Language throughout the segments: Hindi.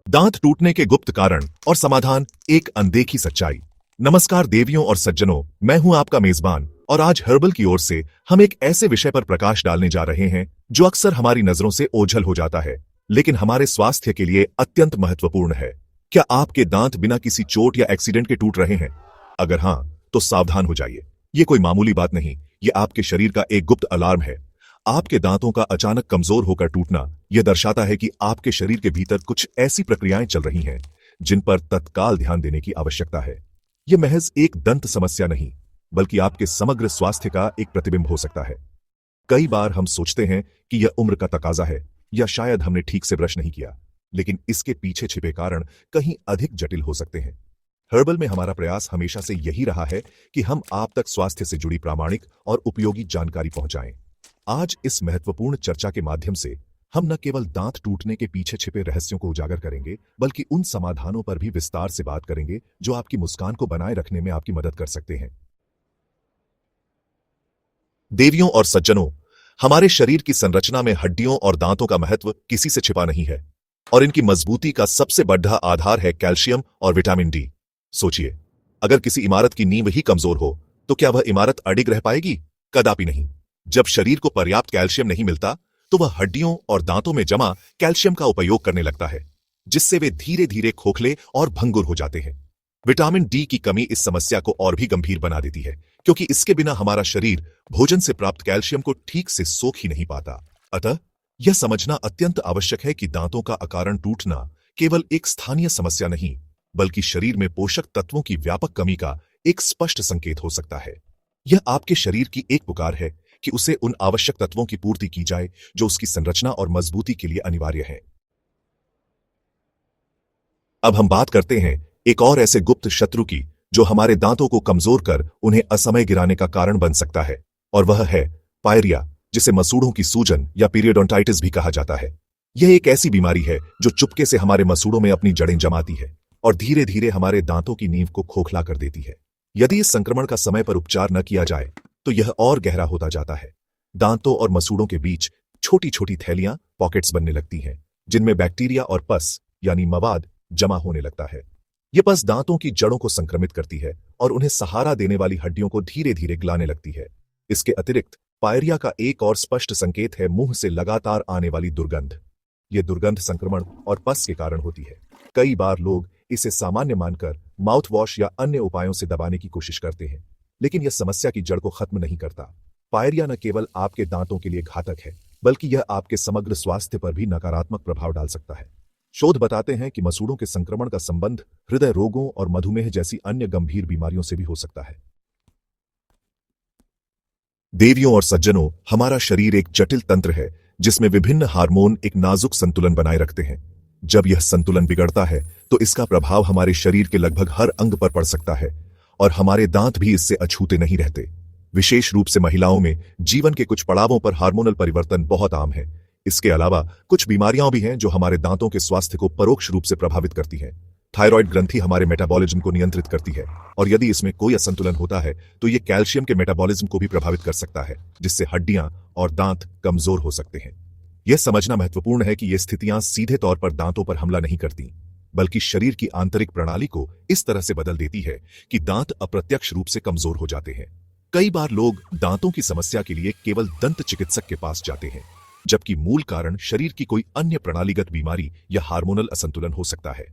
दांत टूटने के गुप्त कारण और समाधान, एक अनदेखी सच्चाई। नमस्कार देवियों और सज्जनों, मैं हूं आपका मेजबान और आज हर्बल की ओर से हम एक ऐसे विषय पर प्रकाश डालने जा रहे हैं जो अक्सर हमारी नजरों से ओझल हो जाता है, लेकिन हमारे स्वास्थ्य के लिए अत्यंत महत्वपूर्ण है। क्या आपके दांत बिना किसी चोट या एक्सीडेंट के टूट रहे हैं? अगर हां, तो सावधान हो जाइए। ये कोई मामूली बात नहीं, ये आपके शरीर का एक गुप्त अलार्म है। आपके दांतों का अचानक कमजोर होकर टूटना यह दर्शाता है कि आपके शरीर के भीतर कुछ ऐसी प्रक्रियाएं चल रही हैं जिन पर तत्काल ध्यान देने की आवश्यकता है। यह महज एक दंत समस्या नहीं, बल्कि आपके समग्र स्वास्थ्य का एक प्रतिबिंब हो सकता है। कई बार हम सोचते हैं कि यह उम्र का तकाजा है या शायद हमने ठीक से ब्रश नहीं किया, लेकिन इसके पीछे छिपे कारण कहीं अधिक जटिल हो सकते हैं। हर्बल में हमारा प्रयास हमेशा से यही रहा है कि हम आप तक स्वास्थ्य से जुड़ी प्रामाणिक और उपयोगी जानकारी पहुंचाएं। आज इस महत्वपूर्ण चर्चा के माध्यम से हम न केवल दांत टूटने के पीछे छिपे रहस्यों को उजागर करेंगे, बल्कि उन समाधानों पर भी विस्तार से बात करेंगे जो आपकी मुस्कान को बनाए रखने में आपकी मदद कर सकते हैं। देवियों और सज्जनों, हमारे शरीर की संरचना में हड्डियों और दांतों का महत्व किसी से छिपा नहीं है, और इनकी मजबूती का सबसे बड़ा आधार है कैल्शियम और विटामिन डी। सोचिए, अगर किसी इमारत की नींव ही कमजोर हो तो क्या वह इमारत अडिग रह पाएगी? कदापि नहीं। जब शरीर को पर्याप्त कैल्शियम नहीं मिलता तो वह हड्डियों और दांतों में जमा कैल्शियम का उपयोग करने लगता है, जिससे वे धीरे धीरे खोखले और भंगुर हो जाते हैं। विटामिन डी की कमी इस समस्या को और भी गंभीर बना देती है, क्योंकि इसके बिना हमारा शरीर भोजन से प्राप्त कैल्शियम को ठीक से सोख ही नहीं पाता। अतः यह समझना अत्यंत आवश्यक है कि दांतों का अकारण टूटना केवल एक स्थानीय समस्या नहीं, बल्कि शरीर में पोषक तत्वों की व्यापक कमी का एक स्पष्ट संकेत हो सकता है। यह आपके शरीर की एक पुकार है कि उसे उन आवश्यक तत्वों की पूर्ति की जाए जो उसकी संरचना और मजबूती के लिए अनिवार्य है। अब हम बात करते हैं एक और ऐसे गुप्त शत्रु की जो हमारे दांतों को कमजोर कर उन्हें असमय गिराने का कारण बन सकता है, और वह है पायरिया, जिसे मसूड़ों की सूजन या पीरियडोंटाइटिस भी कहा जाता है। यह एक ऐसी बीमारी है जो चुपके से हमारे मसूड़ों में अपनी जड़ें जमाती है और धीरे धीरे हमारे दांतों की नींव को खोखला कर देती है। यदि इस संक्रमण का समय पर उपचार न किया जाए तो यह और गहरा होता जाता है। दांतों और मसूड़ों के बीच छोटी छोटी थैलियां, पॉकेट्स बनने लगती हैं, जिनमें बैक्टीरिया और पस यानी मवाद जमा होने लगता है। यह पस दांतों की जड़ों को संक्रमित करती है और उन्हें सहारा देने वाली हड्डियों को धीरे धीरे गलाने लगती है। इसके अतिरिक्त पायरिया का एक और स्पष्ट संकेत है मुंह से लगातार आने वाली दुर्गंध। यह दुर्गंध संक्रमण और पस के कारण होती है। कई बार लोग इसे सामान्य मानकर माउथ वॉश या अन्य उपायों से दबाने की कोशिश करते हैं, लेकिन यह समस्या की जड़ को खत्म नहीं करता। पायरिया न केवल आपके दांतों के लिए घातक है, बल्कि यह आपके समग्र स्वास्थ्य पर भी नकारात्मक प्रभाव डाल सकता है। शोध बताते हैं कि मसूड़ों के संक्रमण का संबंध हृदय रोगों और मधुमेह जैसी अन्य गंभीर बीमारियों से भी हो सकता है। देवियों और सज्जनों, हमारा शरीर एक जटिल तंत्र है जिसमें विभिन्न हार्मोन एक नाजुक संतुलन बनाए रखते हैं। जब यह संतुलन बिगड़ता है तो इसका प्रभाव हमारे शरीर के लगभग हर अंग पर पड़ सकता है, और हमारे दांत भी इससे अछूते नहीं रहते। विशेष रूप से महिलाओं में जीवन के कुछ पड़ावों पर हार्मोनल परिवर्तन बहुत आम है। इसके अलावा कुछ बीमारियां भी हैं जो हमारे दांतों के स्वास्थ्य को परोक्ष रूप से प्रभावित करती हैं। थायराइड ग्रंथि हमारे मेटाबॉलिज्म को नियंत्रित करती है, और यदि इसमें कोई असंतुलन होता है तो यह कैल्शियम के मेटाबॉलिज्म को भी प्रभावित कर सकता है, जिससे हड्डियां और दांत कमजोर हो सकते हैं। यह समझना महत्वपूर्ण है कि ये स्थितियां सीधे तौर पर दांतों पर हमला नहीं करती, बल्कि शरीर की आंतरिक प्रणाली को इस तरह से बदल देती है कि दांत अप्रत्यक्ष रूप से कमजोर हो जाते हैं। कई बार लोग दांतों की समस्या के लिए केवल दंत चिकित्सक के पास जाते हैं, जबकि मूल कारण शरीर की कोई अन्य प्रणालीगत बीमारी या हार्मोनल असंतुलन हो सकता है।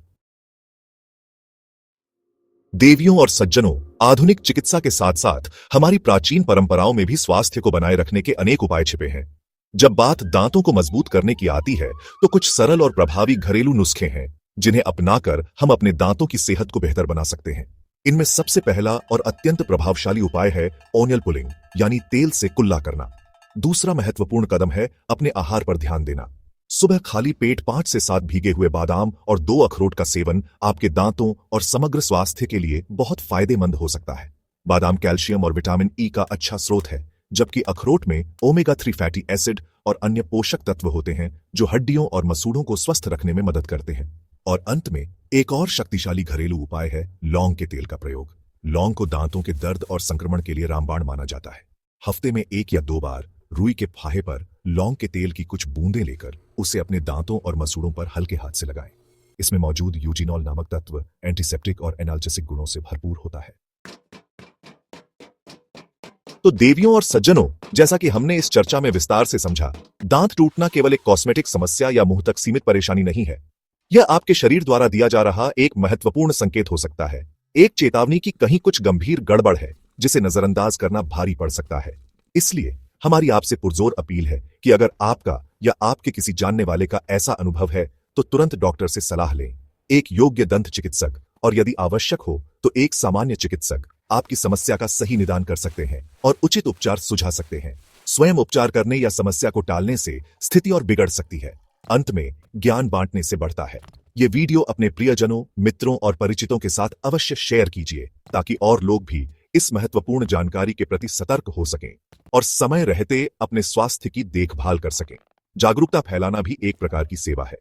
देवियों और सज्जनों, आधुनिक चिकित्सा के साथ साथ हमारी प्राचीन परंपराओं में भी स्वास्थ्य को बनाए रखने के अनेक उपाय छिपे हैं। जब बात दांतों को मजबूत करने की आती है तो कुछ सरल और प्रभावी घरेलू नुस्खे हैं जिन्हें अपनाकर हम अपने दांतों की सेहत को बेहतर बना सकते हैं। इनमें सबसे पहला और अत्यंत प्रभावशाली उपाय है ओनियल पुलिंग, यानी तेल से कुल्ला करना। दूसरा महत्वपूर्ण कदम है अपने आहार पर ध्यान देना। सुबह खाली पेट 5 से 7 भीगे हुए बादाम और 2 अखरोट का सेवन आपके दांतों और समग्र स्वास्थ्य के लिए बहुत फायदेमंद हो सकता है। बादाम कैल्शियम और विटामिन ई का अच्छा स्रोत है, जबकि अखरोट में ओमेगा 3 फैटी एसिड और अन्य पोषक तत्व होते हैं जो हड्डियों और मसूड़ों को स्वस्थ रखने में मदद करते हैं। और अंत में एक और शक्तिशाली घरेलू उपाय है लौंग के तेल का प्रयोग। लौंग को दांतों के दर्द और संक्रमण के लिए रामबाण माना जाता है। हफ्ते में 1 या 2 बार रुई के फाहे पर लौंग के तेल की कुछ बूंदें लेकर उसे अपने दांतों और मसूड़ों पर हल्के हाथ से लगाएं। इसमें मौजूद यूजिनॉल नामक तत्व एंटीसेप्टिक और एनाल्जेसिक गुणों से भरपूर होता है। तो देवियों और सज्जनों, जैसा कि हमने इस चर्चा में विस्तार से समझा, दांत टूटना केवल एक कॉस्मेटिक समस्या या मुंह तक सीमित परेशानी नहीं है। यह आपके शरीर द्वारा दिया जा रहा एक महत्वपूर्ण संकेत हो सकता है, एक चेतावनी कि कहीं कुछ गंभीर गड़बड़ है जिसे नजरअंदाज करना भारी पड़ सकता है। इसलिए हमारी आपसे पुरजोर अपील है कि अगर आपका या आपके किसी जानने वाले का ऐसा अनुभव है तो तुरंत डॉक्टर से सलाह लें। एक योग्य दंत चिकित्सक और यदि आवश्यक हो तो एक सामान्य चिकित्सक आपकी समस्या का सही निदान कर सकते हैं और उचित उपचार सुझा सकते हैं। स्वयं उपचार करने या समस्या को टालने से स्थिति और बिगड़ सकती है। अंत में ज्ञान बांटने से बढ़ता है। ये वीडियो अपने प्रियजनों, मित्रों और परिचितों के साथ अवश्य शेयर कीजिए ताकि और लोग भी इस महत्वपूर्ण जानकारी के प्रति सतर्क हो सकें और समय रहते अपने स्वास्थ्य की देखभाल कर सकें। जागरूकता फैलाना भी एक प्रकार की सेवा है।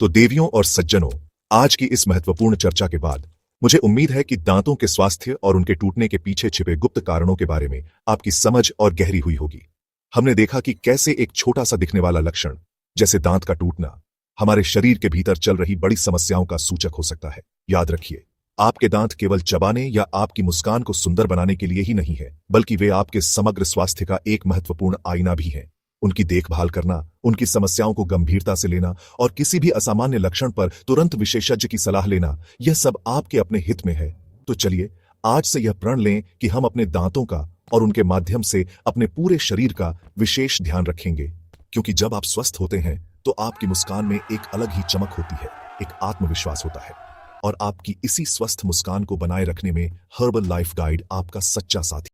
तो देवियों और सज्जनों, आज की इस महत्वपूर्ण चर्चा के बाद मुझे उम्मीद है कि दांतों के स्वास्थ्य और उनके टूटने के पीछे छिपे गुप्त कारणों के बारे में आपकी समझ और गहरी हुई होगी। हमने देखा कि कैसे एक छोटा सा दिखने वाला लक्षण जैसे दांत का टूटना हमारे शरीर के भीतर चल रही बड़ी समस्याओं का सूचक हो सकता है। याद रखिए, आपके दांत केवल चबाने या आपकी मुस्कान को सुंदर बनाने के लिए ही नहीं है, बल्कि वे आपके समग्र स्वास्थ्य का एक महत्वपूर्ण आईना भी है। उनकी देखभाल करना, उनकी समस्याओं को गंभीरता से लेना और किसी भी असामान्य लक्षण पर तुरंत विशेषज्ञ की सलाह लेना, यह सब आपके अपने हित में है। तो चलिए आज से यह प्रण लें कि हम अपने दांतों का और उनके माध्यम से अपने पूरे शरीर का विशेष ध्यान रखेंगे, क्योंकि जब आप स्वस्थ होते हैं तो आपकी मुस्कान में एक अलग ही चमक होती है, एक आत्मविश्वास होता है और आपकी इसी स्वस्थ मुस्कान को बनाए रखने में हर्बल लाइफ गाइड आपका सच्चा साथी।